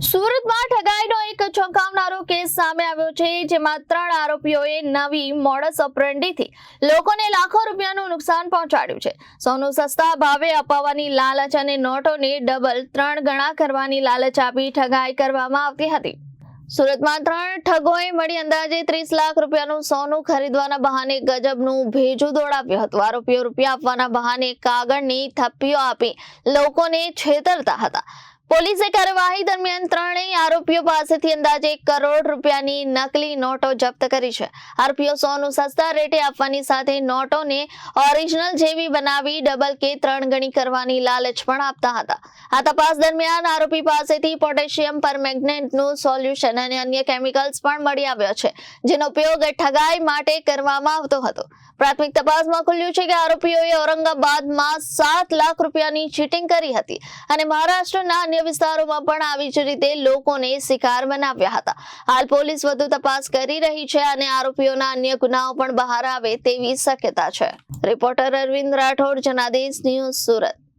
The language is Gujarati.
સુરતમાં ઠગાઈનો એક ચોંકાવનારો કેસ સામે આવ્યો છે, જેમાં 3 આરોપીઓએ નવી મોડસ ઓપરેન્ડીથી લોકોને લાખો રૂપિયાનું નુકસાન પહોંચાડ્યું છે. સોનું સસ્તા ભાવે અપાવવાની લાલચ અને નોટોને ડબલ 3 ગણા કરવાની લાલચ આપી ઠગાઈ કરવામાં આવતી હતી. સુરતમાં 3 ઠગોએ મળી અંદાજે 30 લાખ રૂપિયાનું સોનું ખરીદવાના બહાને ગજબનું ભેજું દોડાવ્યું હતું. આરોપીઓ રૂપિયા આપવાના બહાને કાગળની થપ્પીઓ આપી લોકોને છેતરતા હતા. પોલીસે કાર્યવાહી દરમિયાન 3 આરોપીઓ પાસેથી અંદાજે 1 કરોડ રૂપિયાની નકલી નોટો જપ્ત કરી છે. આરોપીઓ સોનું સસ્તા રેટે આપવાની સાથે નોટોને ઓરિજિનલ જેવી બનાવી ડબલ કે 3 ગણી કરવાની લાલચ પણ આપતા હતા. આ તપાસ દરમિયાન આરોપી પાસેથી પોટેશિયમ પરમેંગનેટનું સોલ્યુશન અને અન્ય કેમિકલ્સ પણ મળી આવ્યા છે, જેનો ઉપયોગ ઠગાઈ માટે કરવામાં આવતો હતો. પ્રાથમિક તપાસમાં ખુલ્યું છે કે આરોપીઓએ ઔરંગાબાદમાં 7 લાખ રૂપિયાની ચીટિંગ કરી હતી અને મહારાષ્ટ્રના અન્ય વિસ્તારોમાં પણ આવી જ રીતે લોકોને શિકાર બનાવ્યા હતા. હાલ પોલીસ વધુ તપાસ કરી રહી છે અને આરોપીઓના અન્ય ગુનાઓ પણ બહાર આવે તેવી શક્યતા છે. Reporter Arvind Rathod, Janadesh News, Surat.